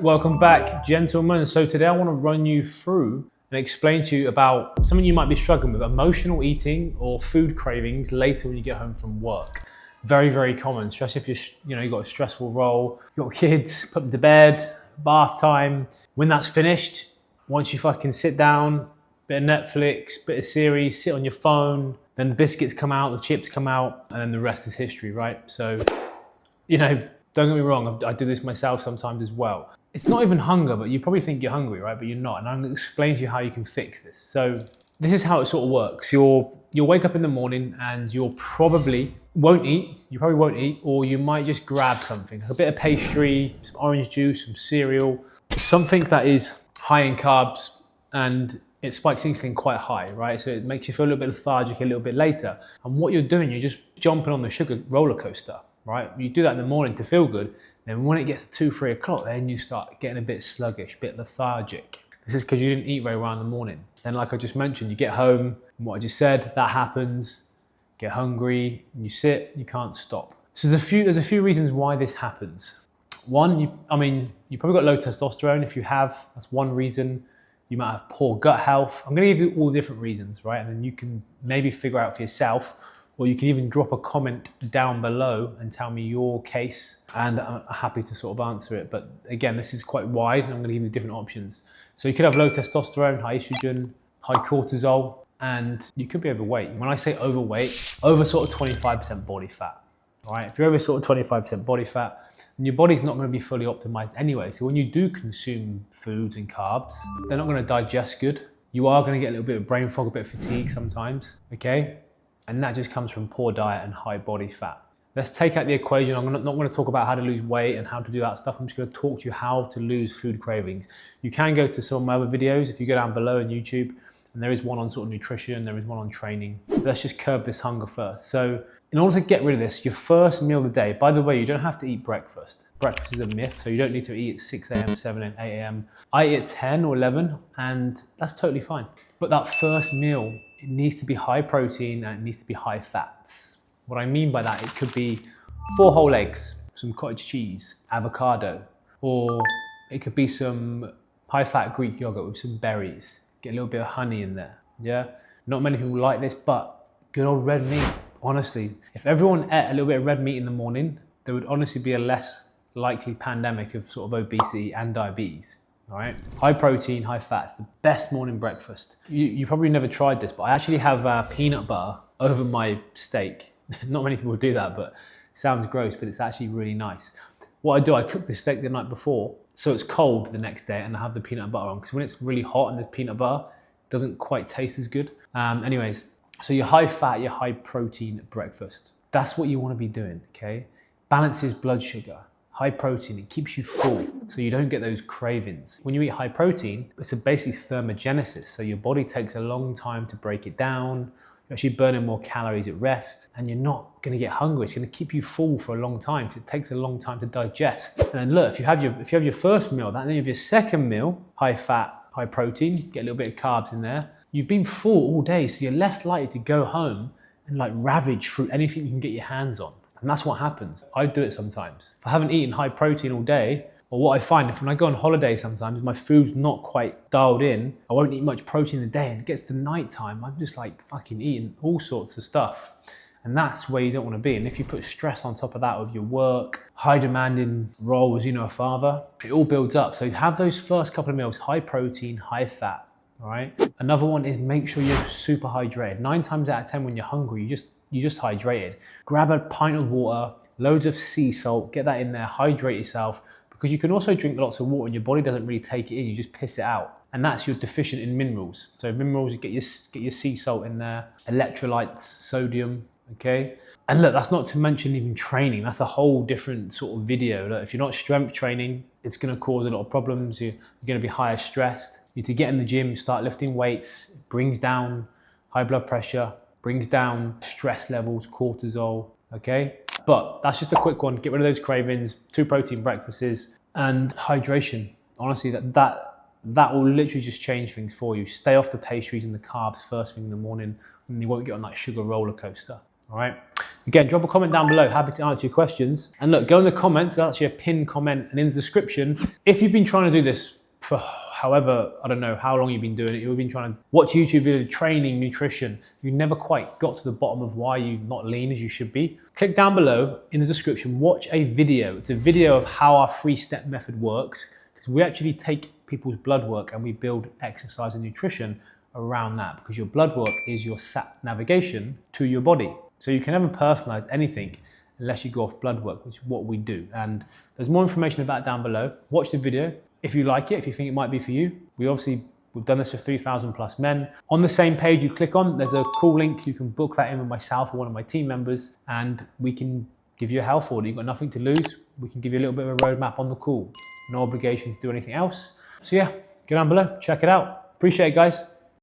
welcome back, gentlemen. So today I want to run you through and explain to you about something you might be struggling with: emotional eating or food cravings later when you get home from work. Very, very common, especially if you've got a stressful role, you've got kids, put them to bed, bath time. When that's finished, once you fucking sit down, bit of Netflix, bit of series, sit on your phone, then the biscuits come out, the chips come out, and then the rest is history, right? So, don't get me wrong, I do this myself sometimes as well. It's not even hunger, but you probably think you're hungry, right? But you're not. And I'm going to explain to you how you can fix this. So this is how it sort of works. You'll wake up in the morning and you'll probably won't eat. You probably won't eat, or you might just grab something, like a bit of pastry, some orange juice, some cereal, something that is high in carbs, and it spikes insulin quite high, right? So it makes you feel a little bit lethargic a little bit later. And what you're doing, you're just jumping on the sugar roller coaster, right? You do that in the morning to feel good. Then when it gets to 2-3 o'clock, then you start getting a bit sluggish, a bit lethargic. This is because you didn't eat very well in the morning. Then like I just mentioned, you get home, and what I just said, that happens, get hungry, and you sit, you can't stop. So there's a few reasons why this happens. One, you probably got low testosterone. If you have, that's one reason. You might have poor gut health. I'm gonna give you all the different reasons, right? And then you can maybe figure out for yourself, or you can even drop a comment down below and tell me your case, and I'm happy to sort of answer it. But again, this is quite wide, and I'm gonna give you different options. So you could have low testosterone, high estrogen, high cortisol, and you could be overweight. When I say overweight, over sort of 25% body fat, all right? If you're over sort of 25% body fat, then your body's not gonna be fully optimized anyway. So when you do consume foods and carbs, they're not gonna digest good. You are gonna get a little bit of brain fog, a bit of fatigue sometimes, okay? And that just comes from poor diet and high body fat. Let's take out the equation. I'm not going to talk about how to lose weight and how to do that stuff. I'm just going to talk to you how to lose food cravings. You can go to some of my other videos if you go down below on YouTube, and there is one on sort of nutrition, there is one on training. But let's just curb this hunger first. So in order to get rid of this, your first meal of the day, by the way, you don't have to eat breakfast. Breakfast is a myth, so you don't need to eat at 6 a.m., 7 a.m., 8 a.m. I eat at 10 or 11, and that's totally fine. But that first meal, it needs to be high protein and it needs to be high fats. What I mean by that, it could be 4 whole eggs, some cottage cheese, avocado, or it could be some high fat Greek yogurt with some berries. Get a little bit of honey in there, yeah? Not many people like this, but good old red meat. Honestly, if everyone ate a little bit of red meat in the morning, there would honestly be a less likely pandemic of sort of obesity and diabetes. All right, high protein, high fats, the best morning breakfast. You probably never tried this, but I actually have peanut butter over my steak. Not many people do that, but it sounds gross, but it's actually really nice. What I do, I cook the steak the night before, so it's cold the next day, and I have the peanut butter on, because when it's really hot and the peanut butter, it doesn't quite taste as good. Anyways, so your high fat, your high protein breakfast. That's what you want to be doing, okay? Balances blood sugar. High protein, it keeps you full, so you don't get those cravings. When you eat high protein, it's basically thermogenesis, so your body takes a long time to break it down. You're actually burning more calories at rest, and you're not gonna get hungry. It's gonna keep you full for a long time, because it takes a long time to digest. And then look, if you have your first meal, then you have your second meal, high fat, high protein, get a little bit of carbs in there. You've been full all day, so you're less likely to go home and like ravage through anything you can get your hands on. And that's what happens. I do it sometimes. If I haven't eaten high protein all day, or what I find, if when I go on holiday sometimes, my food's not quite dialed in, I won't eat much protein in the day, and it gets to nighttime, I'm just like fucking eating all sorts of stuff. And that's where you don't want to be. And if you put stress on top of that with your work, high demanding role as a father, it all builds up. So have those first couple of meals, high protein, high fat, all right? Another one is make sure you're super hydrated. 9 times out of 10 when you're hungry, you're just hydrated. Grab a pint of water, loads of sea salt, get that in there, hydrate yourself, because you can also drink lots of water and your body doesn't really take it in, you just piss it out. And that's you're deficient in minerals. So minerals, you get your sea salt in there, electrolytes, sodium, okay? And look, that's not to mention even training. That's a whole different sort of video. Look, if you're not strength training, it's gonna cause a lot of problems. You're gonna be higher stressed. You need to get in the gym, start lifting weights. It brings down high blood pressure, brings down stress levels, cortisol, okay? But that's just a quick one. Get rid of those cravings, 2 protein breakfasts, and hydration. Honestly, that will literally just change things for you. Stay off the pastries and the carbs first thing in the morning, and you won't get on that sugar roller coaster, all right? Again, drop a comment down below. Happy to answer your questions. And look, go in the comments. There's actually a pinned comment, and in the description, if you've been trying to do this for however, I don't know how long you've been doing it, you've been trying to watch YouTube videos, training, nutrition, you never quite got to the bottom of why you're not lean as you should be, click down below in the description, watch a video. It's a video of how our 3-step method works, because we actually take people's blood work and we build exercise and nutrition around that, because your blood work is your sat navigation to your body. So you can never personalize anything unless you go off blood work, which is what we do. And there's more information about it down below. Watch the video. If you like it, if you think it might be for you, we've done this for 3,000 plus men. On the same page you click on, there's a cool link. You can book that in with myself or one of my team members, and we can give you a health order. You've got nothing to lose. We can give you a little bit of a roadmap on the call. No obligation to do anything else. So yeah, go down below, check it out. Appreciate it, guys.